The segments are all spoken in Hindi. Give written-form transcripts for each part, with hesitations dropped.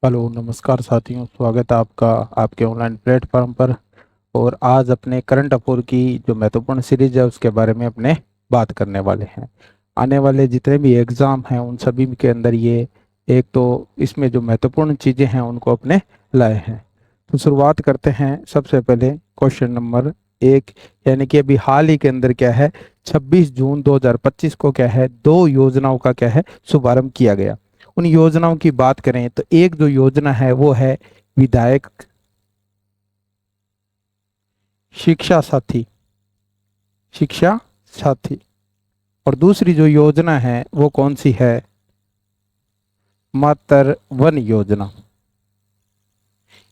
हेलो नमस्कार साथियों, स्वागत है आपका आपके ऑनलाइन प्लेटफॉर्म पर। और आज अपने करंट अफेयर की जो महत्वपूर्ण सीरीज है उसके बारे में अपने बात करने वाले हैं। आने वाले जितने भी एग्ज़ाम हैं उन सभी के अंदर ये एक तो इसमें जो महत्वपूर्ण चीज़ें हैं उनको अपने लाए हैं। तो शुरुआत करते हैं सबसे पहले क्वेश्चन नंबर 1, यानी कि अभी हाल ही के अंदर क्या है, 26 जून 2025 को क्या है, दो योजनाओं का क्या है शुभारंभ किया गया। उन योजनाओं की बात करें तो एक जो योजना है वो है विधायक शिक्षा साथी, शिक्षा साथी। और दूसरी जो योजना है वो कौन सी है, मातृ वन योजना।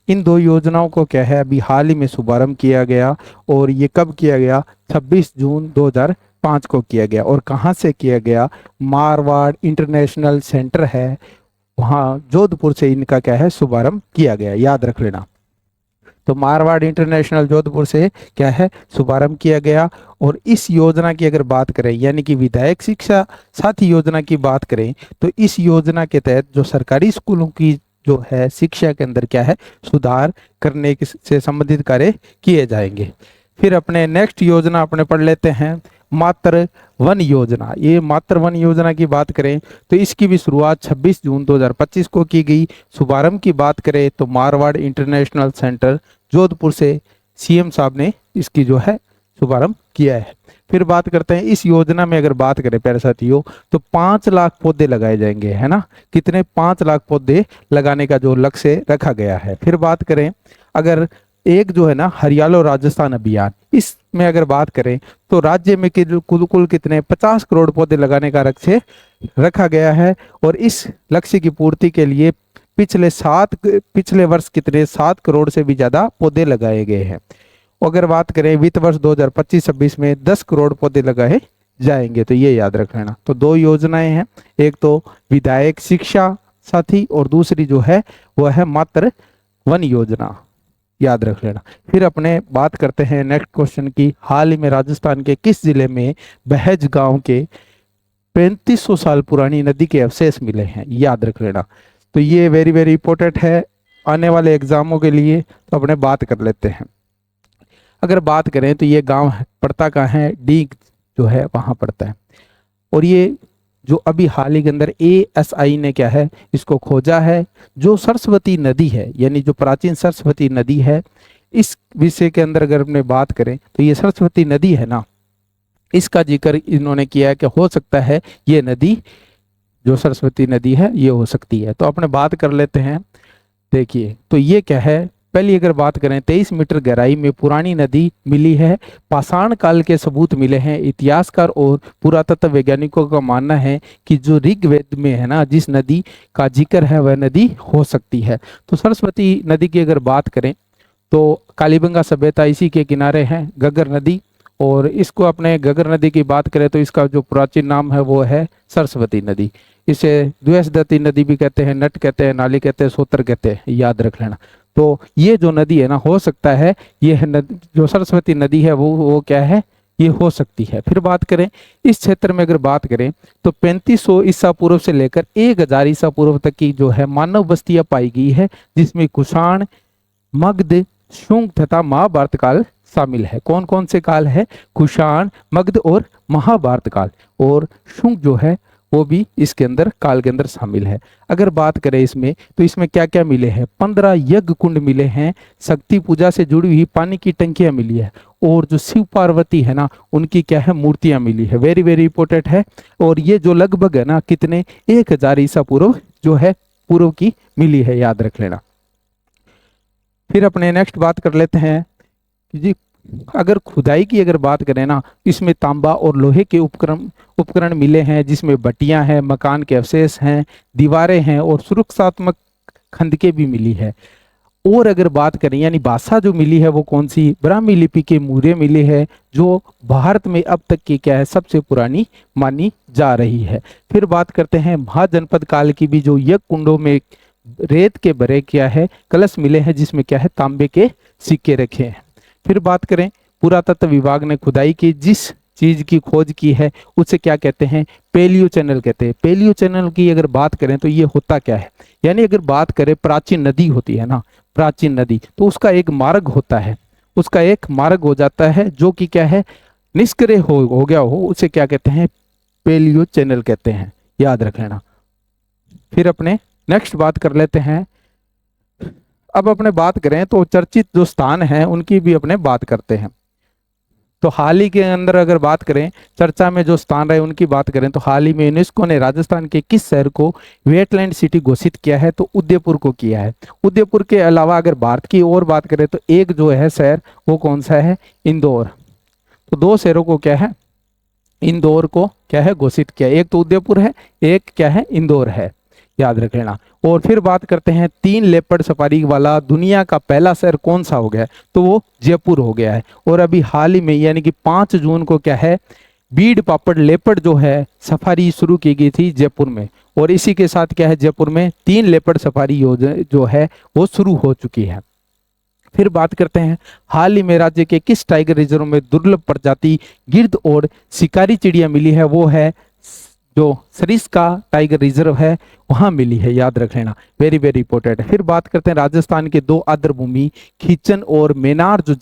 इन दो योजनाओं को क्या है अभी हाल ही में शुभारंभ किया गया। और ये कब किया गया, 26 जून 2005 को किया गया। और कहाँ से किया गया, मारवाड़ इंटरनेशनल सेंटर है, वहाँ जोधपुर से इनका क्या है शुभारंभ किया गया, याद रख लेना। तो मारवाड़ इंटरनेशनल जोधपुर से क्या है शुभारंभ किया गया। और इस योजना की अगर बात करें, यानी कि विधायक शिक्षा साथी योजना की बात करें, तो इस योजना के तहत जो सरकारी स्कूलों की जो है शिक्षा के अंदर क्या है सुधार करने से संबंधित कार्य किए जाएंगे। फिर अपने नेक्स्ट योजना अपने पढ़ लेते हैं, मातृ वन योजना। ये मातृ वन योजना की बात करें तो इसकी भी शुरुआत 26 जून 2025 को की गई। शुभारंभ की बात करें तो मारवाड़ इंटरनेशनल सेंटर जोधपुर से सीएम साहब ने इसकी जो है शुभारंभ किया है। फिर बात करते हैं इस योजना में, अगर बात करें प्यारे साथियों तो 5 लाख पौधे लगाए जाएंगे, है ना। कितने, 5 लाख पौधे लगाने का जो लक्ष्य रखा गया है। फिर बात करें अगर एक जो है ना हरियालो राजस्थान अभियान, इसमें अगर बात करें तो राज्य में कुल कितने 50 करोड़ पौधे लगाने का लक्ष्य रखा गया है। और इस लक्ष्य की पूर्ति के लिए पिछले वर्ष कितने 7 करोड़ से भी ज्यादा पौधे लगाए गए हैं। अगर बात करें वित्त वर्ष 2025-26 में 10 करोड़ पौधे लगाए जाएंगे, तो ये याद रख लेना। तो दो योजनाएं हैं, एक तो विधायक शिक्षा साथी और दूसरी जो है वह है मातृ वन योजना, याद रख लेना। फिर अपने बात करते हैं नेक्स्ट क्वेश्चन की, हाल ही में राजस्थान के किस जिले में बहज गांव के 3500 साल पुरानी नदी के अवशेष मिले हैं, याद रख लेना। तो ये वेरी वेरी इंपॉर्टेंट है आने वाले एग्जामों के लिए, तो अपने बात कर लेते हैं। अगर बात करें तो ये गांव पड़ता कहाँ है, डीग जो है वहां पड़ता है। और ये जो अभी हाल ही के अंदर ASI ने क्या है इसको खोजा है, जो सरस्वती नदी है, यानी जो प्राचीन सरस्वती नदी है, इस विषय के अंदर अगर अपने बात करें तो ये सरस्वती नदी है ना, इसका जिक्र इन्होंने किया है कि हो सकता है ये नदी जो सरस्वती नदी है ये हो सकती है। तो अपने बात कर लेते हैं। देखिए तो ये क्या है, पहली अगर बात करें 23 मीटर गहराई में पुरानी नदी मिली है, पाषाण काल के सबूत मिले हैं। इतिहासकार और पुरातत्व वैज्ञानिकों का मानना है कि जो ऋग्वेद में है ना जिस नदी का जिक्र है वह नदी हो सकती है। तो सरस्वती नदी की अगर बात करें तो कालीबंगा सभ्यता इसी के किनारे है, घग्गर नदी। और इसको अपने घग्गर नदी की बात करें तो इसका जो प्राचीन नाम है वो है सरस्वती नदी। इसे द्वेषदती नदी भी कहते हैं, नट कहते हैं, नाली कहते हैं, सोतर कहते हैं, याद रख लेना। तो ये जो नदी है ना हो सकता है ये जो सरस्वती नदी है वो क्या है, ये हो सकती है। फिर बात करें इस क्षेत्र में अगर बात करें तो 3500 ईसा पूर्व से लेकर 1000 ईसा पूर्व तक की जो है मानव बस्तियां पाई गई है, जिसमें कुषाण, मगध, शुंग तथा महाभारत काल शामिल है। कौन कौन से काल है, कुषाण, मगध और महाभारत काल। और शुंग जो है वो भी इसके अंदर काल के अंदर शामिल है। अगर बात करें इसमें तो इसमें क्या क्या मिले हैं, 15 यज्ञ कुंड मिले हैं, शक्ति पूजा से जुड़ी हुई पानी की टंकियां मिली है, और जो शिव पार्वती है ना उनकी क्या है मूर्तियां मिली है। वेरी वेरी इंपॉर्टेंट है। और ये जो लगभग है ना कितने 1000 ईसा पूर्व जो है पूर्व की मिली है, याद रख लेना। फिर अपने नेक्स्ट बात कर लेते हैं कि जी अगर खुदाई की अगर बात करें ना, इसमें तांबा और लोहे के उपकरण मिले हैं, जिसमें बटियां हैं, मकान के अवशेष हैं, दीवारें हैं और सुरक्षात्मक खंडकें भी मिली है। और अगर बात करें यानी भाषा जो मिली है वो कौन सी, ब्राह्मी लिपि के मूर्य मिले हैं, जो भारत में अब तक की क्या है सबसे पुरानी मानी जा रही है। फिर बात करते हैं महाजनपद काल की भी, जो यज्ञ कुंडों में रेत के भरे क्या है कलश मिले हैं, जिसमें क्या है तांबे के सिक्के रखे हैं। फिर बात करें पुरातत्व विभाग ने खुदाई की जिस चीज की खोज की है उसे क्या कहते हैं, पेलियो चैनल कहते हैं। पेलियो चैनल की अगर बात करें तो ये होता क्या है, यानी अगर बात करें प्राचीन नदी होती है ना, प्राचीन नदी, तो उसका एक मार्ग होता है, उसका एक मार्ग हो जाता है जो कि क्या है, निष्क्रिय हो गया हो, उसे क्या कहते हैं, पेलियो चैनल कहते हैं, याद रख लेना। फिर अपने नेक्स्ट बात कर लेते हैं। अब अपने बात करें तो चर्चित जो स्थान हैं उनकी भी अपने बात करते हैं। तो हाल ही के अंदर अगर बात करें, चर्चा में जो स्थान रहे उनकी बात करें, तो हाल ही में यूनेस्को ने राजस्थान के किस शहर को वेटलैंड सिटी घोषित किया है, तो उदयपुर को किया है। उदयपुर के अलावा अगर भारत की और बात करें तो एक जो है शहर वो कौन सा है, इंदौर। तो दो शहरों को क्या है, इंदौर को क्या है घोषित किया, एक तो उदयपुर है, एक क्या है, इंदौर है, याद रख लेना। और फिर बात करते हैं 3 लेपर्ड सफारी वाला दुनिया का पहला शहर कौन सा हो गया है, तो वो जयपुर हो गया है। और अभी हाल ही में यानी कि 5 जून को क्या है, बीड पापड़ लेपर्ड जो है सफारी शुरू की गई थी जयपुर में, और इसी के साथ क्या है, जयपुर में 3 लेपर्ड सफारी जो है वो शुरू हो चुकी है। फिर बात करते हैं हाल ही में राज्य के किस टाइगर रिजर्व में दुर्लभ प्रजाति गिद्ध और शिकारी चिड़िया मिली है, वो है जो सरिस्का टाइगर रिजर्व है वहां मिली है, याद रख लेना, वेरी वेरी इंपॉर्टेंट है। फिर बात करते हैं राजस्थान के 2 आर्द्र भूमि खीचन और मेनार जो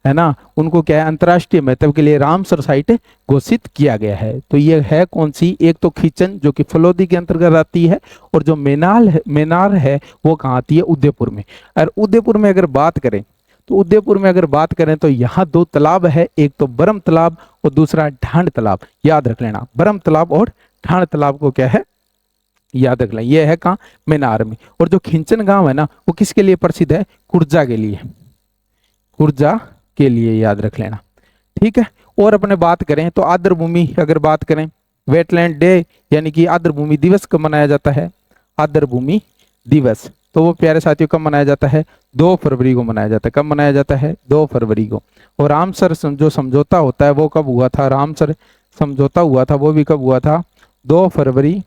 है ना, उनको क्या है अंतर्राष्ट्रीय महत्व के लिए रामसर साइट घोषित किया गया है। तो ये है कौन सी, एक तो खीचन जो कि फलोदी के अंतर्गत आती है, और जो मेनार है वो कहाँ आती है, उदयपुर में। और उदयपुर में अगर बात करें तो उदयपुर में अगर बात करें तो यहाँ 2 तालाब है, एक तो बरम तालाब और दूसरा ढांड तालाब, याद रख लेना। बरम तालाब और ढांड तालाब को क्या है, याद रख लें, ये है कहाँ, मेनार में। और जो खिंचन गांव है ना वो किसके लिए प्रसिद्ध है, कुर्जा के लिए, कुर्जा के लिए, याद रख लेना, ठीक है। और अपने बात करें तो आर्द्र भूमि अगर बात करें, वेटलैंड डे यानी कि आर्द्र भूमि दिवस कब मनाया जाता है, आर्द्र भूमि दिवस, तो वो प्यारे साथियों कब मनाया जाता है, 2 फरवरी को मनाया जाता है। कब मनाया जाता है, 2 फरवरी को। और रामसर जो समझौता होता है वो कब हुआ था, रामसर समझौता हुआ था वो भी कब हुआ था, 2 फरवरी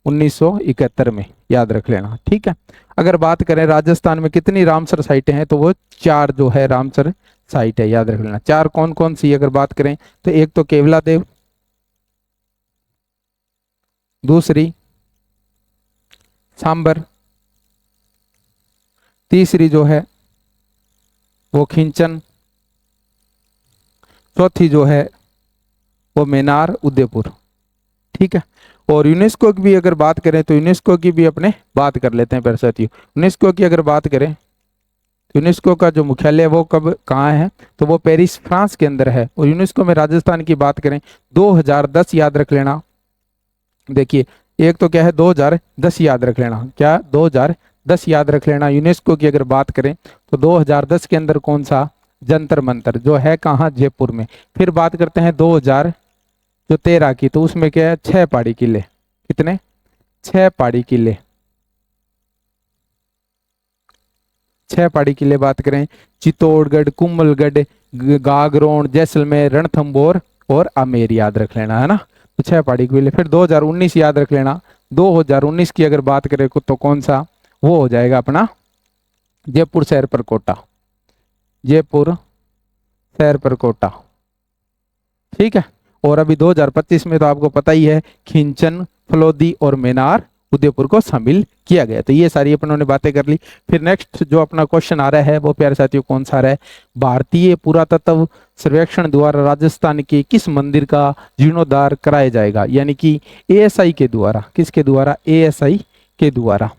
1971 में, याद रख लेना, ठीक है। अगर बात करें राजस्थान में कितनी रामसर साइटें हैं, तो वो 4 जो है रामसर साइट है, याद रख लेना। 4 कौन कौन सी अगर बात करें तो एक तो केवला देव, दूसरी सांबर, तीसरी जो है वो खिंचन, चौथी जो है वो मेनार उदयपुर, ठीक है। और यूनेस्को की भी अगर बात करें तो यूनेस्को की भी अपने बात कर लेते हैं प्यारे साथियों। यूनेस्को की अगर बात करें तो यूनेस्को का जो मुख्यालय है वो कब कहाँ है, तो वो पेरिस फ्रांस के अंदर है। और यूनेस्को में राजस्थान की बात करें 2010, याद रख लेना। देखिए एक तो क्या है 2010, याद रख लेना, क्या 2010 याद रख लेना। यूनेस्को की अगर बात करें तो 2010 के अंदर कौन सा, जंतर मंतर जो है कहाँ, जयपुर में। फिर बात करते हैं 2013 की, तो उसमें क्या है 6 पहाड़ी किले, कितने, 6 पहाड़ी किले, 6 पहाड़ी किले बात करें, चित्तौड़गढ़, कुंभलगढ़, गागरोन, जैसलमेर, रणथंभौर और आमेर, याद रख लेना है ना, तो 6 पहाड़ी किले। फिर 2019 याद रख लेना, 2019 की अगर बात करें तो कौन सा, वो हो जाएगा अपना जयपुर शहर पर कोटा, जयपुर शहर पर कोटा, ठीक है। और अभी 2025 में तो आपको पता ही है खिंचन, फलोदी और मेनार उदयपुर को शामिल किया गया। तो ये सारी अपनों ने बातें कर ली। फिर नेक्स्ट जो अपना क्वेश्चन आ रहा है वो प्यारे साथियों कौन सा आ रहा है, भारतीय पुरातत्व सर्वेक्षण द्वारा राजस्थान के किस मंदिर का जीर्णोद्धार कराया जाएगा, यानी कि एएसआई के द्वारा, किसके द्वारा, एएसआई के द्वारा।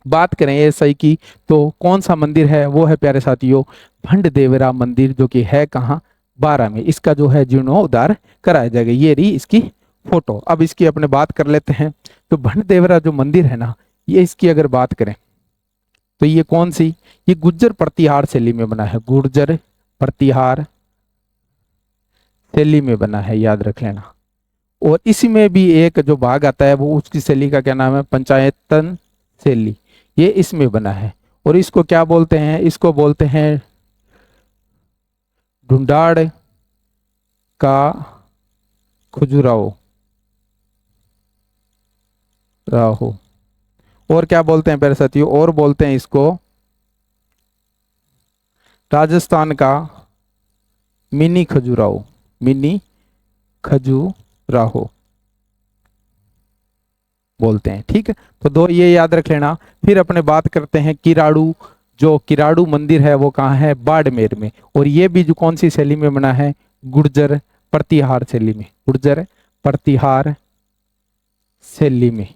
बात करें एएसआई की तो कौन सा मंदिर है, वो है प्यारे साथियों भंड देवरा मंदिर, जो कि है कहाँ, 12 में। इसका जो है जीर्णोद्धार कराया जाएगा। ये रही इसकी फोटो। अब इसकी अपने बात कर लेते हैं। तो भंड देवरा जो मंदिर है ना, ये इसकी अगर बात करें तो ये कौन सी, ये गुर्जर प्रतिहार शैली में बना है, गुर्जर प्रतिहार शैली में बना है, याद रख लेना। और इसी में भी एक जो भाग आता है वो उसकी शैली का क्या नाम है, पंचायतन शैली, ये इसमें बना है। और इसको क्या बोलते हैं, इसको बोलते हैं ढूंढाड़ का खजुराहो, राहो। और क्या बोलते हैं प्यारे साथियों, और बोलते हैं इसको राजस्थान का मिनी खजुराहो, मिनी खजुराहो बोलते हैं। ठीक है, तो दो ये याद रख लेना। फिर अपने बात करते हैं किराड़ू। जो किराड़ू मंदिर है वो कहाँ है? बाड़मेर में। और ये भी जो कौन सी शैली में बना है? गुर्जर प्रतिहार शैली में। गुर्जर प्रतिहार शैली में,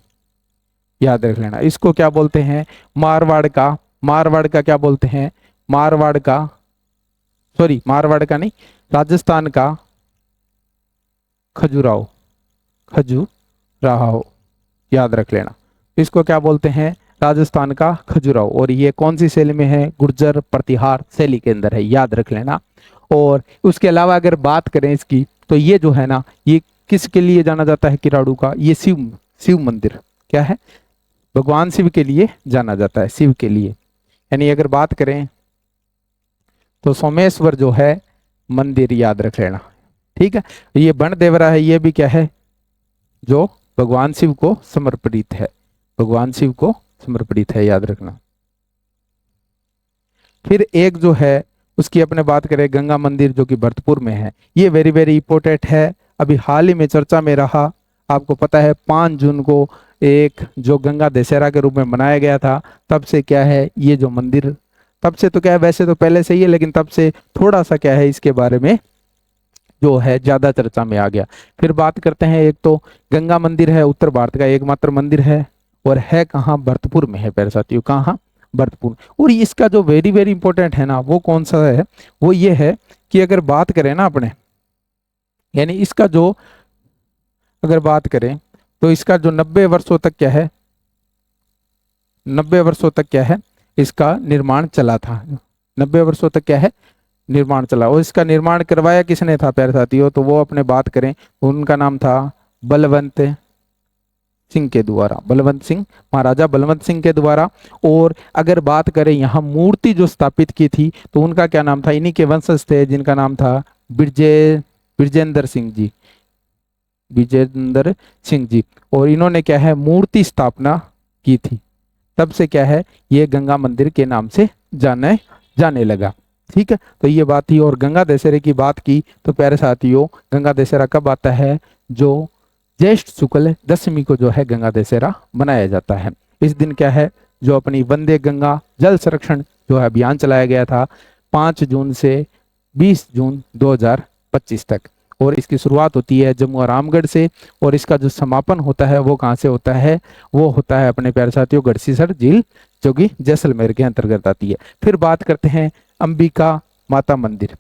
याद रख लेना। इसको क्या बोलते हैं? मारवाड़ का क्या बोलते हैं? मारवाड़ का, सॉरी मारवाड़ का नहीं, राजस्थान का खजुराहो, खजुराहो, याद रख लेना। इसको क्या बोलते हैं? राजस्थान का खजुराहो। और ये कौन सी शैली में है? गुर्जर प्रतिहार शैली के अंदर है, याद रख लेना। और उसके अलावा अगर बात करें इसकी, तो ये जो है ना, ये किसके लिए जाना जाता है किराड़ू का? ये शिव मंदिर, क्या है? भगवान शिव के लिए जाना जाता है, शिव के लिए। यानी अगर बात करें तो सोमेश्वर जो है मंदिर, याद रख लेना। ठीक है, ये बनदेवरा है, ये भी क्या है? जो भगवान शिव को समर्पित है, भगवान शिव को समर्पित है, याद रखना। फिर एक जो है उसकी अपने बात करें, गंगा मंदिर जो कि भरतपुर में है। ये वेरी वेरी इंपॉर्टेंट है, अभी हाल ही में चर्चा में रहा। आपको पता है 5 जून को एक जो गंगा दशहरा के रूप में मनाया गया था, तब से क्या है ये जो मंदिर, तब से तो क्या है, वैसे तो पहले से ही है, लेकिन तब से थोड़ा सा क्या है इसके बारे में जो है ज्यादा चर्चा में आ गया। फिर बात करते हैं, एक तो गंगा मंदिर है, उत्तर भारत का एकमात्र मंदिर है, और है कहाँ? भरतपुर में है प्यारे साथियों, कहाँ? भरतपुर। और इसका जो वेरी वेरी इंपॉर्टेंट है ना, वो कौन सा है? वो ये है कि अगर बात करें ना अपने, यानी इसका जो अगर बात करें तो इसका जो 90 वर्षों तक क्या है, 90 वर्षों तक क्या है इसका निर्माण चला था। 90 वर्षों तक क्या है निर्माण चला। और इसका निर्माण करवाया किसने था प्यारे साथियों? तो वो अपने बात करें, उनका नाम था बलवंत सिंह के द्वारा, बलवंत सिंह, महाराजा बलवंत सिंह के द्वारा। और अगर बात करें यहाँ मूर्ति जो स्थापित की थी, तो उनका क्या नाम था? इन्हीं के वंशज थे जिनका नाम था विजेंद्र सिंह जी, विजेंद्र सिंह जी। और इन्होंने क्या है मूर्ति स्थापना की थी, तब से क्या है ये गंगा मंदिर के नाम से जाने लगा। ठीक है, तो ये बात थी। और गंगा दशहरे की बात की तो प्यारे साथियों, गंगा दशहरा कब आता है? जो ज्येष्ठ शुक्ल दशमी को जो है गंगा दशहरा मनाया जाता है। इस दिन क्या है, जो अपनी वंदे गंगा जल संरक्षण जो है अभियान चलाया गया था 5 जून से 20 जून 2025 तक। और इसकी शुरुआत होती है जम्मू और रामगढ़ से, और इसका जो समापन होता है वो कहाँ से होता है? वो होता है अपने प्यारे साथियों गढ़सीसर झील, जो कि जैसलमेर के अंतर्गत आती है। फिर बात करते हैं अंबिका माता मंदिर।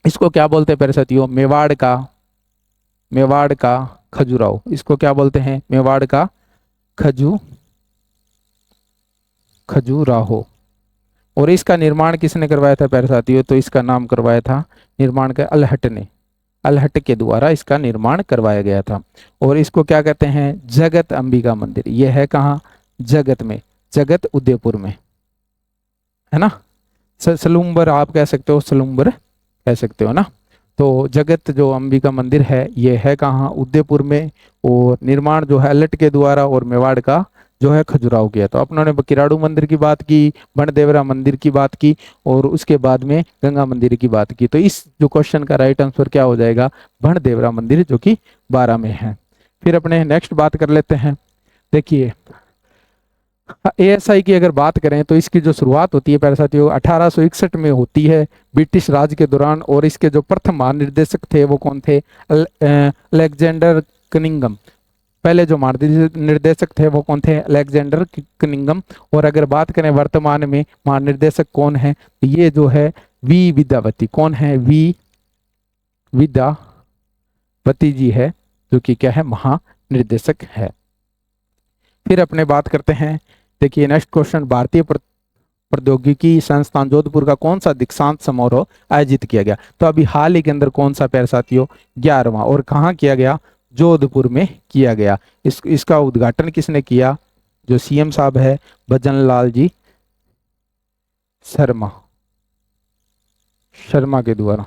इसको क्या बोलते हैं प्यारे साथियों? मेवाड़ का खजुराहो। इसको क्या बोलते हैं? मेवाड़ का खजुराहो। और इसका निर्माण किसने करवाया था प्यारे साथियों? तो इसका नाम करवाया था निर्माण का अल्हट ने, अल्हट के द्वारा इसका निर्माण करवाया गया था। और इसको क्या कहते हैं? जगत अंबिका मंदिर। यह है कहाँ? जगत में, जगत उदयपुर में, है ना। सलूम्बर आप कह सकते हो, सलूम्बर कह सकते हो ना। तो जगत जो अंबिका मंदिर है ये है कहाँ? उदयपुर में। और निर्माण जो है अल्हट के द्वारा, और मेवाड़ का जो है खजुराहो किया। तो अपनों ने किराड़ू मंदिर की बात की, बनदेवरा मंदिर की बात की, और उसके बाद में गंगा मंदिर की बात की। तो इस जो क्वेश्चन का राइट आंसर क्या हो जाएगा? बनदेवरा मंदिर, जो कि 12 में है। फिर अपने नेक्स्ट बात कर लेते हैं। देखिए एएसआई की अगर बात करें तो इसकी जो शुरुआत होती है प्यारे साथियों 1861 में होती है, ब्रिटिश राज के दौरान। और इसके जो प्रथम महानिर्देशक थे वो कौन थे? Alexander Cunningham. पहले जो महानिर्देशक थे वो कौन थे? Alexander Cunningham. और अगर बात करें वर्तमान में महानिर्देशक कौन है, तो ये जो है वी विद्यावती। कौन है? वी विद्यावती जी है, जो कि क्या है महानिर्देशक है। फिर अपने बात करते हैं, देखिए नेक्स्ट क्वेश्चन, भारतीय प्रौद्योगिकी संस्थान जोधपुर का कौन सा दीक्षांत समारोह आयोजित किया गया? तो अभी हाल ही के अंदर कौन सा प्यारे साथियों? 11वां। और कहाँ किया गया? जोधपुर में किया गया। इसका उद्घाटन किसने किया? जो सीएम साहब है भजनलाल जी शर्मा के द्वारा,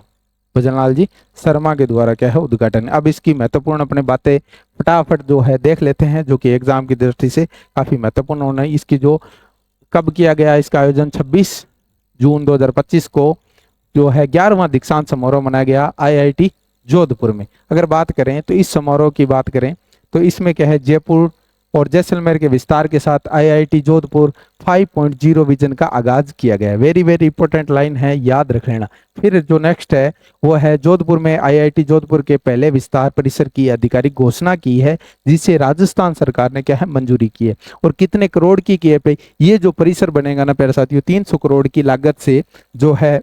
भजनलाल जी शर्मा के द्वारा क्या है उद्घाटन। अब इसकी महत्वपूर्ण अपने बातें फटाफट जो है देख लेते हैं, जो कि एग्जाम की दृष्टि से काफी महत्वपूर्ण होना है। इसकी जो कब किया गया इसका आयोजन? 26 जून 2025 को जो है 11वां दीक्षांत समारोह मनाया गया IIT जोधपुर में। अगर बात करें तो इस समारोह की बात करें तो इसमें क्या है, जयपुर और जैसलमेर के विस्तार के साथ आईआईटी जोधपुर 5.0 विजन का आगाज किया गया है। वेरी वेरी इंपॉर्टेंट लाइन है, याद रख लेना। फिर जो नेक्स्ट है वो है, जोधपुर में आईआईटी जोधपुर के पहले विस्तार परिसर की आधिकारिक घोषणा की है, जिसे राजस्थान सरकार ने क्या है, मंजूरी की है। और कितने करोड़ की है पे ये जो परिसर बनेगा ना प्यारे साथियों, 300 करोड़ की लागत से जो है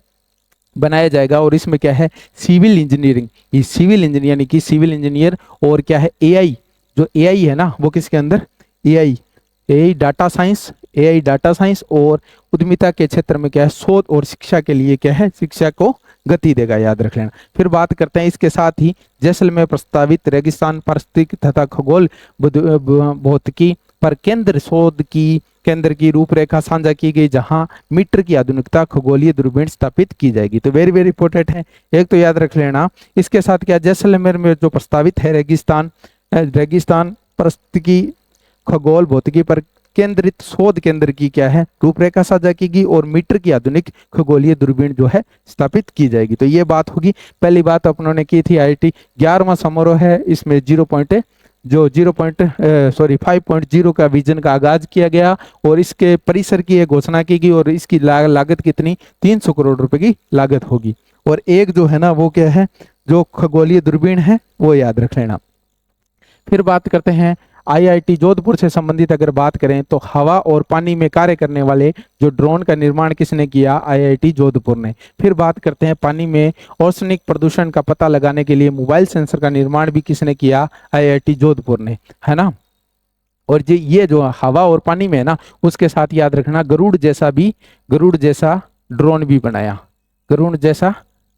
बनाया जाएगा। और इसमें क्या है, सिविल इंजीनियरिंग, ये सिविल इंजीनियर यानी कि सिविल इंजीनियर और क्या है एआई, जो एआई है ना वो किसके अंदर, एआई एआई डाटा साइंस और उद्यमिता के क्षेत्र में क्या है, शोध और शिक्षा के लिए क्या है, शिक्षा को गति देगा, याद रख लेना। फिर बात करते हैं इसके साथ ही जैसलमेर प्रस्तावित रेगिस्तान पारिस्थितिकी तथा खगोल भौतिकी पर केंद्र की रूपरेखा साझा की गई, जहां मीटर की आधुनिकता खगोलीय दूरबीन स्थापित की जाएगी। तो वेरी वेरी इंपॉर्टेंट है, एक तो याद रख लेना। इसके साथ क्या, जैसलमेर में जो प्रस्तावित है रेगिस्तान पारिस्थितिकी खगोल भौतिकी पर केंद्रित शोध केंद्र की क्या है, रूपरेखा साझा की गई और मीटर की आधुनिक खगोलीय दूरबीन जो है स्थापित की जाएगी। तो ये बात होगी। पहली बात अपनों ने की थी आईआईटी 11वां समारोह है, इसमें 5.0 का विजन का आगाज किया गया और इसके परिसर की घोषणा की गई और इसकी लागत कितनी, 300 करोड़ रुपए की लागत होगी। और एक जो है ना वो क्या है, जो खगोलीय दूरबीन है वो याद रख लेना। फिर बात करते हैं आईआईटी जोधपुर से संबंधित अगर बात करें तो हवा और पानी में कार्य करने वाले जो ड्रोन का निर्माण किसने किया, आईआईटी जोधपुर ने। फिर बात करते हैं पानी में औसनिक प्रदूषण का पता लगाने के लिए मोबाइल सेंसर का निर्माण भी किसने किया, आईआईटी जोधपुर ने, है ना। और ये जो हवा और पानी में है ना, उसके साथ याद रखना गरुड़ जैसा ड्रोन भी बनाया, गरुड़ जैसा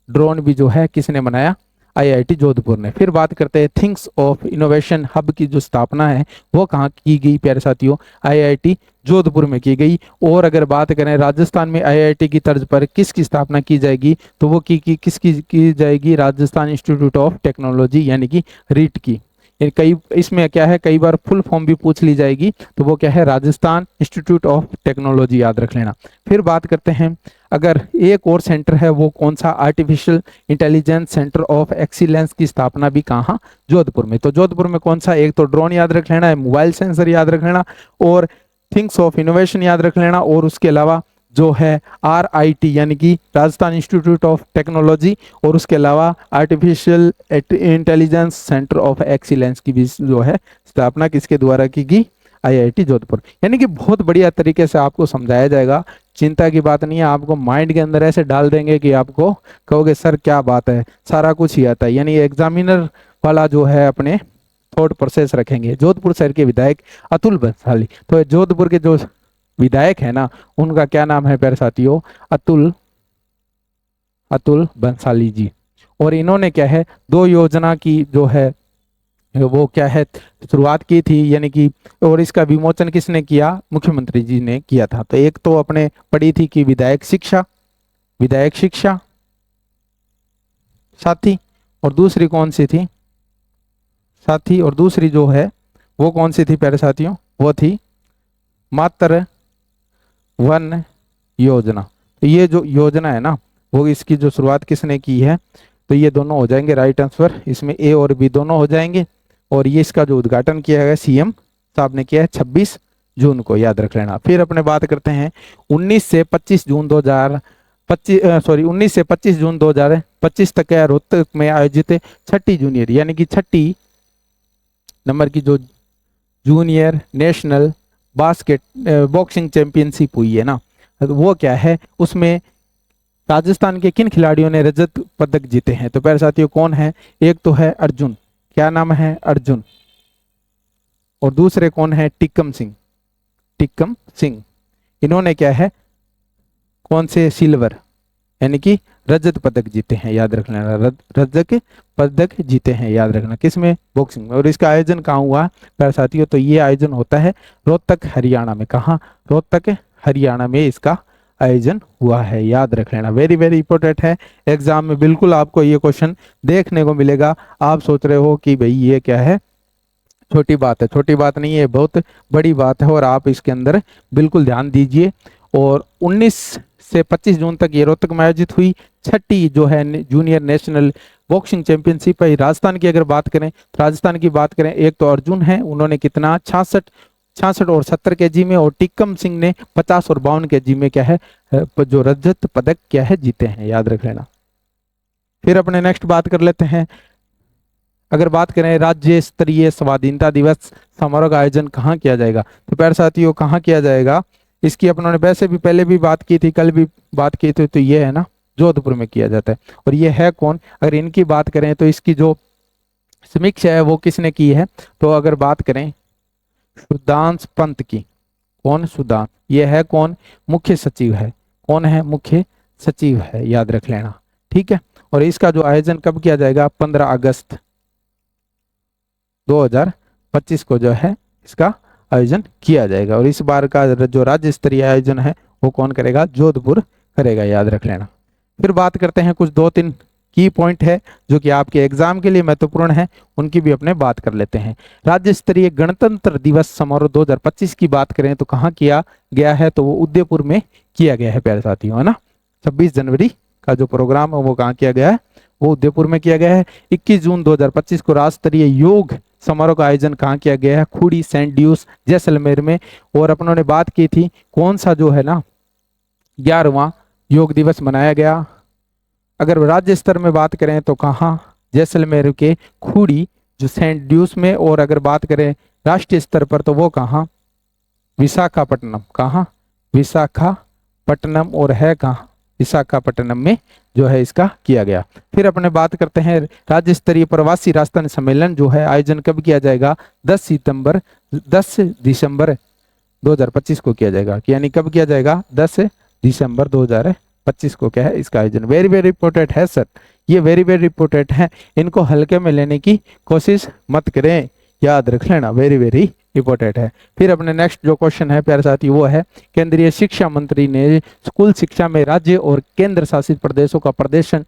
ड्रोन भी जो है किसने बनाया, आईआईटी जोधपुर ने। फिर बात करते हैं थिंग्स ऑफ इनोवेशन हब की जो स्थापना है वो कहाँ की गई प्यारे साथियों, आईआईटी जोधपुर में की गई। और अगर बात करें राजस्थान में आईआईटी की तर्ज पर किसकी स्थापना की जाएगी, तो वो किसकी की जाएगी, राजस्थान इंस्टीट्यूट ऑफ टेक्नोलॉजी यानी कि रीट की। कई इसमें क्या है, कई बार फुल फॉर्म भी पूछ ली जाएगी, तो वो क्या है, राजस्थान इंस्टीट्यूट ऑफ टेक्नोलॉजी, याद रख लेना। फिर बात करते हैं अगर एक और सेंटर है वो कौन सा, artificial intelligence centre of excellence की स्थापना भी कहाँ, जोधपुर में। तो जोधपुर में कौन सा, एक तो ड्रोन याद रख लेना है, मोबाइल सेंसर याद रख लेना और थिंग्स ऑफ इनोवेशन याद रख लेना, और उसके अलावा जो है RIT यानी कि राजस्थान इंस्टीट्यूट ऑफ टेक्नोलॉजी, और उसके अलावा artificial intelligence centre of excellence की भी जो है स्थापना किसके द्वारा की गई, आईआईटी जोधपुर। यानी कि बहुत बढ़िया तरीके से आपको समझाया जाएगा, चिंता की बात नहीं है। आपको माइंड के अंदर ऐसे डाल देंगे कि आपको कहोगे सर क्या बात है, सारा कुछ ही आता है। यानी एग्जामिनर वाला जो है अपने थॉट प्रोसेस रखेंगे। जोधपुर शहर के विधायक अतुल बंसाली, तो जोधपुर के जो विधायक है ना उनका क्या नाम है प्यारे साथियों, अतुल बंसाली जी। और इन्होंने क्या है, 2 योजना की जो है वो क्या है शुरुआत की थी, यानी कि, और इसका विमोचन किसने किया, मुख्यमंत्री जी ने किया था। तो एक तो अपने पढ़ी थी कि विधायक शिक्षा साथी, और दूसरी कौन सी थी साथी, और दूसरी जो है वो कौन सी थी प्यारे साथियों, वो थी मातृ वन योजना। तो ये जो योजना है ना वो इसकी जो शुरुआत किसने की है, तो ये दोनों हो जाएंगे राइट आंसर, इसमें A और B दोनों हो जाएंगे। और ये इसका जो उद्घाटन किया है CM साहब ने किया है 26 जून को, याद रख लेना। फिर अपने बात करते हैं 19 से 25 जून 2025 तक रोहतक में आयोजित छठी जूनियर यानी कि छठी नंबर की जो जूनियर नेशनल बॉक्सिंग चैंपियनशिप हुई है ना, वो क्या है, उसमें राजस्थान के किन खिलाड़ियों ने रजत पदक जीते हैं। तो प्यारे साथियों कौन है, एक तो है अर्जुन, क्या नाम है, अर्जुन, और दूसरे कौन है, टिक्कम सिंह। इन्होंने क्या है, कौन से सिल्वर यानी कि रजत पदक जीते हैं, याद रख लेना, रजत पदक जीते हैं, याद रखना, किसमें, बॉक्सिंग में। और इसका आयोजन कहाँ हुआ प्यारे साथियों, तो ये आयोजन होता है रोहतक हरियाणा में। कहाँ, रोहतक हरियाणा में इसका आयोजन हुआ है, याद रख लेना। वेरी वेरी इंपॉर्टेंट है, एग्जाम में बिल्कुल आपको ये क्वेश्चन देखने को मिलेगा। आप सोच रहे हो कि भाई ये क्या है, छोटी बात है, छोटी बात नहीं है, बहुत बड़ी बात है, और आप इसके अंदर बिल्कुल ध्यान दीजिए। और 19 से 25 जून तक ये रोहतक में आयोजित हुई। छठी जो है जूनियर नेशनल बॉक्सिंग चैंपियनशिप है। राजस्थान की अगर बात करें तो राजस्थान की बात करें, एक तो अर्जुन है, उन्होंने कितना 66 और 70 केजी में, और टिक्कम सिंह ने 50 और 52 केजी में क्या है जो रजत पदक क्या है जीते हैं, याद रख लेना। फिर अपने नेक्स्ट बात कर लेते हैं, अगर बात करें राज्य स्तरीय स्वाधीनता दिवस समारोह का आयोजन कहाँ किया जाएगा, तो प्यारे साथियों कहाँ किया जाएगा, इसकी अपनों ने वैसे भी पहले भी बात की थी, कल भी बात की थी, तो ये है ना जोधपुर में किया जाता है। और ये है कौन, अगर इनकी बात करें तो इसकी जो समीक्षा है वो किसने की है, तो अगर बात करें सुधांश पंत की, कौन सुधांश, ये है कौन, मुख्य सचिव है, कौन है, मुख्य सचिव है, याद रख लेना, ठीक है। और इसका जो आयोजन कब किया जाएगा, 15 अगस्त 2025 को जो है इसका आयोजन किया जाएगा। और इस बार का जो राज्य स्तरीय आयोजन है वो कौन करेगा, जोधपुर करेगा, याद रख लेना। फिर बात करते हैं कुछ 2-3 की पॉइंट है जो कि आपके एग्जाम के लिए महत्वपूर्ण है, उनकी भी अपने बात कर लेते हैं। राज्य स्तरीय गणतंत्र दिवस समारोह 2025 की बात करें तो कहाँ किया गया है, तो वो उदयपुर में किया गया है प्यारे साथियों, है ना। 26 जनवरी का जो प्रोग्राम है वो कहाँ किया गया है, वो उदयपुर में किया गया है। 21 जून 2025 को राज्य स्तरीय योग समारोह का आयोजन कहाँ किया गया है, खूड़ी सेंट ड्यूस जैसलमेर में। और अपनों ने बात की थी कौन सा जो है ना 11वां योग दिवस मनाया गया, अगर राज्य स्तर में बात करें तो कहाँ, जैसलमेर के खूड़ी जो सेंट ड्यूस में। और अगर बात करें राष्ट्रीय स्तर पर तो वो कहाँ, विशाखापट्टनम, कहाँ, विशाखापट्टनम, और है कहाँ, विशाखापट्टनम में जो है इसका किया गया। फिर अपने बात करते हैं राज्य स्तरीय प्रवासी राजस्थान सम्मेलन जो है आयोजन कब किया जाएगा, 10 दिसंबर 2025 को किया जाएगा, यानी कब किया जाएगा, 10 दिसंबर 2025 को क्या है इसका आयोजन। वेरी वेरी इंपॉर्टेंट है सर, ये वेरी वेरी इंपॉर्टेंट है, इनको हल्के में लेने की कोशिश मत करें, याद रख लेना, वेरी वेरी इंपॉर्टेंट है। फिर अपने नेक्स्ट जो क्वेश्चन है प्यारे साथी वो है, केंद्रीय शिक्षा मंत्री ने स्कूल शिक्षा में राज्य और केंद्र शासित प्रदेशों का प्रदर्शन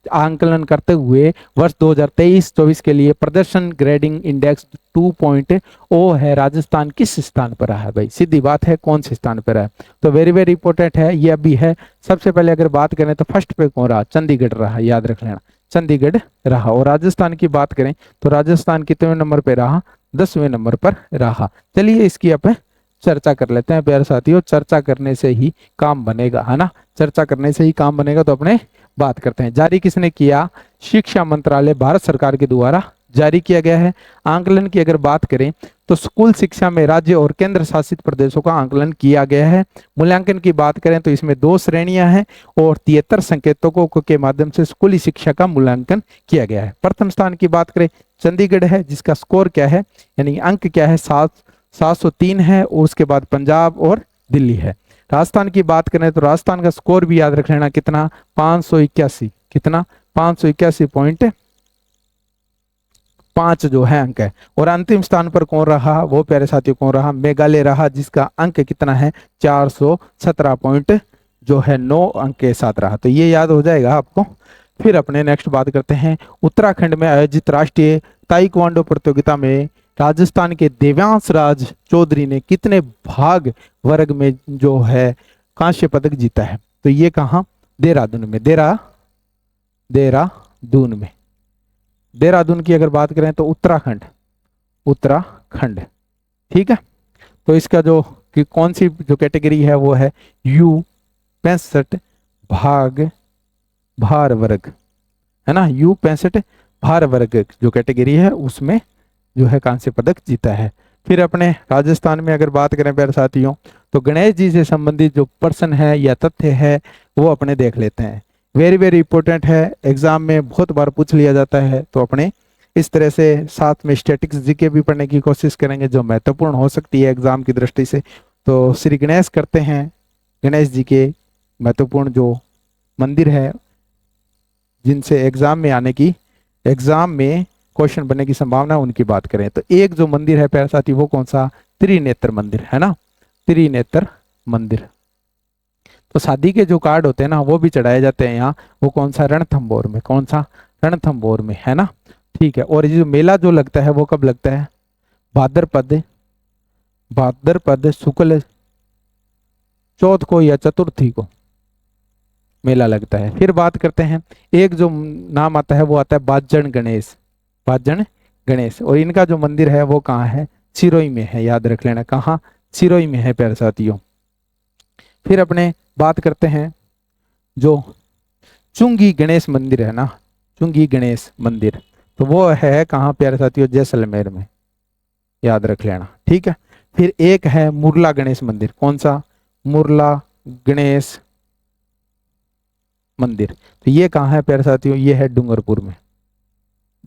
आंकलन करते हुए वर्ष 2023-24 के लिए प्रदर्शन ग्रेडिंग इंडेक्स 2.0 है, राजस्थान किस स्थान पर रहा है भाई, सीधी बात है कौन से स्थान पर है, तो वेरी वेरी इंपॉर्टेंट है ये अभी है। सबसे पहले अगर बात करें तो फर्स्ट पे कौन रहा, चंडीगढ़ रहा, याद रख लेना, चंडीगढ़ रहा। और राजस्थान की बात करें तो राजस्थान कितने नंबर पे रहा, 10वें नंबर पर रहा। चलिए इसकी अब चर्चा कर लेते हैं प्यारे साथियों, चर्चा करने से ही काम बनेगा, है ना, चर्चा करने से ही काम बनेगा। तो अपने बात करते हैं, जारी किसने किया, शिक्षा मंत्रालय भारत सरकार के द्वारा जारी किया गया है। आंकलन की अगर बात करें तो स्कूल शिक्षा में राज्य और केंद्र शासित प्रदेशों का आंकलन किया गया है। मूल्यांकन की बात करें तो इसमें 2 श्रेणियां हैं और 73 संकेतकों के माध्यम से स्कूली शिक्षा का मूल्यांकन किया गया है। प्रथम स्थान की बात करें चंडीगढ़ है, जिसका स्कोर क्या है, यानी अंक क्या है, 703 है। और उसके बाद पंजाब और दिल्ली है। राजस्थान की बात करें तो राजस्थान का स्कोर भी याद रख लेना, कितना, 581, कितना, 581.5 जो है अंक है। और अंतिम स्थान पर कौन रहा, वो प्यारे साथियों कौन रहा, मेघालय रहा, जिसका अंक कितना है, 417 पॉइंट जो है 9 अंक के साथ रहा। तो ये याद हो जाएगा आपको। फिर अपने नेक्स्ट बात करते हैं, उत्तराखंड में आयोजित राष्ट्रीय ताइक्वांडो प्रतियोगिता में राजस्थान के देवांश राज चौधरी ने कितने भाग वर्ग में जो है कांस्य पदक जीता है, तो ये कहाँ, देहरादून में, देहरादून में, देहरादून की अगर बात करें तो उत्तराखंड, ठीक है। तो इसका जो कि कौन सी जो कैटेगरी है वो है U65 भार वर्ग, है ना, U65 भार वर्ग जो कैटेगरी है उसमें जो है कांस्य पदक जीता है। फिर अपने राजस्थान में अगर बात करें प्यारे साथियों तो गणेश जी से संबंधित जो पर्सन है या तथ्य है वो अपने देख लेते हैं, वेरी वेरी इंपॉर्टेंट है, एग्जाम में बहुत बार पूछ लिया जाता है। तो अपने इस तरह से साथ में स्टैटिक्स जीके भी पढ़ने की कोशिश करेंगे जो महत्वपूर्ण हो सकती है एग्जाम की दृष्टि से। तो श्री गणेश करते हैं, गणेश जी के महत्वपूर्ण जो मंदिर है जिनसे एग्जाम में क्वेश्चन बनने की संभावना उनकी बात करें तो एक जो मंदिर है प्यारे साथी वो कौन सा, त्रिनेत्र मंदिर, है ना, त्रिनेत्र मंदिर। तो शादी के जो कार्ड होते हैं ना वो भी चढ़ाए जाते हैं यहाँ, वो कौन सा, रणथंभौर में, कौन सा, रणथंभौर में, है ना, ठीक है। और ये जो मेला जो लगता है वो कब लगता है, भाद्रपद शुक्ल चौथ को या चतुर्थी को, मेला लगता है। फिर बात करते हैं, एक जो नाम आता है वो आता है बाजन गणेश, बाजन गणेश, और इनका जो मंदिर है वो कहाँ है, सिरोही में है, याद रख लेना, कहाँ, सिरोही में है प्यारे साथियों। फिर अपने बात करते हैं जो चुंगी गणेश मंदिर है ना, चुंगी गणेश मंदिर, तो वो है कहाँ प्यारे साथियों, जैसलमेर में, याद रख लेना, ठीक है। फिर एक है मुरला गणेश मंदिर, कौन सा, मुरला गणेश मंदिर, तो ये कहाँ है प्यारे साथियों, ये है डूंगरपुर में,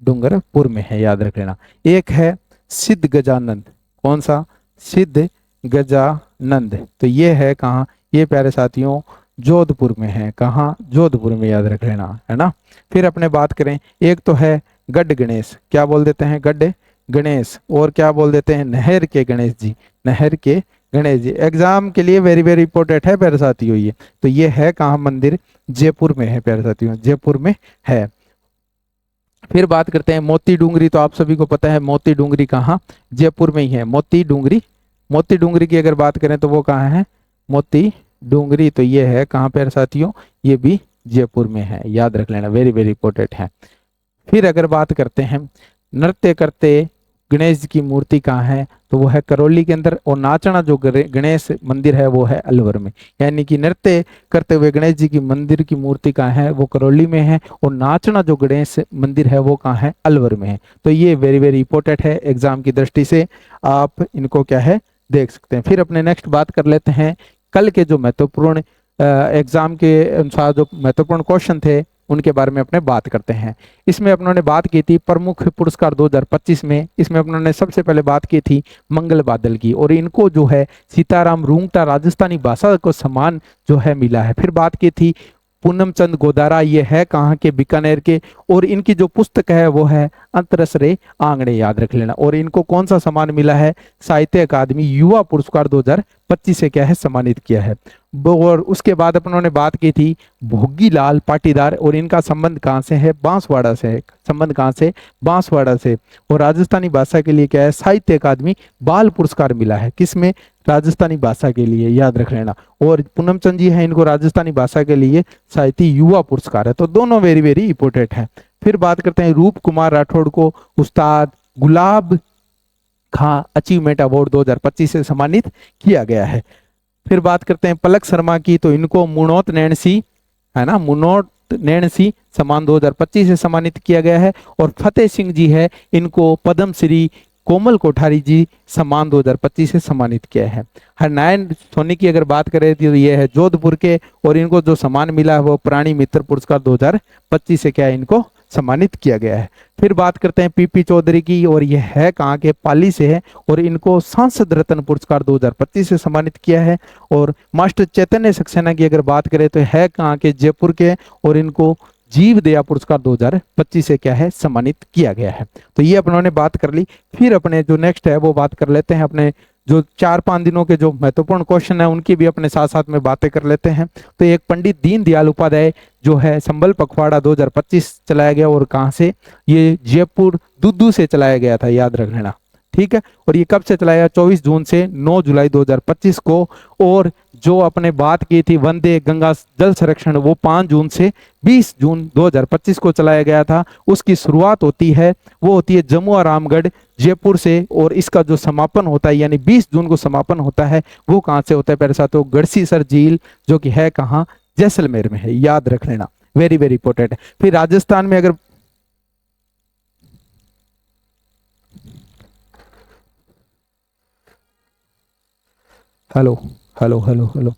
डूंगरपुर में है, याद रख लेना। एक है सिद्ध गजानंद, कौन सा, सिद्ध गजानंद, तो ये है कहाँ, ये प्यारे साथियों जोधपुर में है, कहाँ, जोधपुर में, याद रख लेना, है ना। फिर अपने बात करें, एक तो है गढ़ गणेश, क्या बोल देते हैं, गढ़ गणेश, और क्या बोल देते हैं, नहर के गणेश जी, नहर के गणेश जी, एग्जाम के लिए वेरी वेरी इंपॉर्टेंट है प्यारे साथियों ये। तो ये है कहाँ मंदिर, जयपुर में है प्यारे साथियों, जयपुर में है। फिर बात करते हैं मोती डूंगरी, तो आप सभी को पता है मोती डूंगरी कहाँ, जयपुर में ही है, मोती डूंगरी, मोती डूंगरी की अगर बात करें तो वो कहाँ है, मोती डूंगरी, तो ये है कहाँ पे साथियों, ये भी जयपुर में है, याद रख लेना, वेरी वेरी इंपॉर्टेंट है। फिर अगर बात करते हैं नृत्य करते गणेश जी की मूर्ति कहाँ है, तो वो है करौली के अंदर, और नाचना जो गणेश मंदिर है वो है अलवर में, यानी कि नृत्य करते हुए गणेश जी की मंदिर की मूर्ति कहाँ है, वो करौली में है, और नाचना जो गणेश मंदिर है वो कहाँ है, अलवर में है। तो ये वेरी वेरी इंपॉर्टेंट है, एग्जाम की दृष्टि से आप इनको क्या है देख सकते हैं। फिर अपने नेक्स्ट बात कर लेते हैं कल के जो महत्वपूर्ण एग्जाम के अनुसार जो महत्वपूर्ण क्वेश्चन थे उनके बारे में अपने बात करते हैं। इसमें अपनों ने बात की थी प्रमुख पुरस्कार 2025 में, इसमें अपनों ने सबसे पहले बात की थी मंगल बादल की, और इनको जो है सीताराम रूंगटा राजस्थानी भाषा को सम्मान जो है मिला है। फिर बात की थी पूनम चंद गोदारा, ये है कहाँ के, बीकानेर के, और इनकी जो पुस्तक है वो है अंतरस रे आंगणे, याद रख लेना। और इनको कौन सा सम्मान मिला है, साहित्य अकादमी युवा पुरस्कार 2025 से क्या है सम्मानित किया है। और उसके बाद अपन ने बात की थी भोगीलाल पाटीदार, और इनका संबंध कहाँ से है, बांसवाड़ा से है, संबंध कहाँ से, बांसवाड़ा से, और राजस्थानी भाषा के लिए क्या है, साहित्य अकादमी बाल पुरस्कार मिला है, किसमें, राजस्थानी भाषा के लिए, याद रख लेना। और पूनम चंद जी है, इनको राजस्थानी भाषा के लिए साहित्य युवा पुरस्कार है, तो दोनों वेरी वेरी इंपोर्टेंट है। फिर बात करते हैं रूप कुमार राठौड़ को उस्ताद गुलाब खां अचीवमेंट अवार्ड 2025 से सम्मानित किया गया है। फिर बात करते हैं पलक शर्मा की, तो इनको मुनोत नैणसी, है ना, मुनोत नैणसी सम्मान 2025 से सम्मानित किया गया है। और फतेह सिंह जी है, इनको पद्म श्री कोमल कोठारी जी सम्मान 2025 से सम्मानित किया है। हरनारायण सोनी की अगर बात करें तो ये है जोधपुर के, और इनको जो सम्मान मिला है वो प्राणी मित्र पुरस्कार 2025 से क्या है इनको सम्मानित किया गया है। फिर बात करते हैं पीपी चौधरी की, और यह है कहाँ के, पाली से है, और इनको सांसद रत्न पुरस्कार 2025 से सम्मानित किया है। और मास्टर चैतन्य सक्सेना की अगर बात करें तो है कहाँ के, जयपुर के, और इनको जीव दया पुरस्कार 2025 से क्या है सम्मानित किया गया है। तो ये अपनों ने बात कर ली। फिर अपने जो नेक्स्ट है वो बात कर लेते हैं अपने जो 4-5 दिनों के जो महत्वपूर्ण क्वेश्चन है उनकी भी अपने साथ साथ में बातें कर लेते हैं। तो एक पंडित दीनदयाल उपाध्याय जो है संबल पखवाड़ा 2025 चलाया गया, और कहाँ से, ये जयपुर दुद्दू से चलाया गया था, याद रख लेना, ठीक है। और ये कब से चलाया, 24 जून से 9 जुलाई 2025 को। और जो अपने बात की थी वंदे गंगा जल संरक्षण, वो 5 जून से 20 जून 2025 को चलाया गया था। उसकी शुरुआत होती है, वो होती है जमुआ रामगढ़ जयपुर से, और इसका जो समापन होता है यानी 20 जून को समापन होता है, वो कहाँ से होता है मेरे साथों, गढ़सीसर झील, जो कि है कहाँ, जैसलमेर में है, याद रख लेना, वेरी वेरी इंपॉर्टेंट है। फिर राजस्थान में अगर हेलो हेलो हेलो हेलो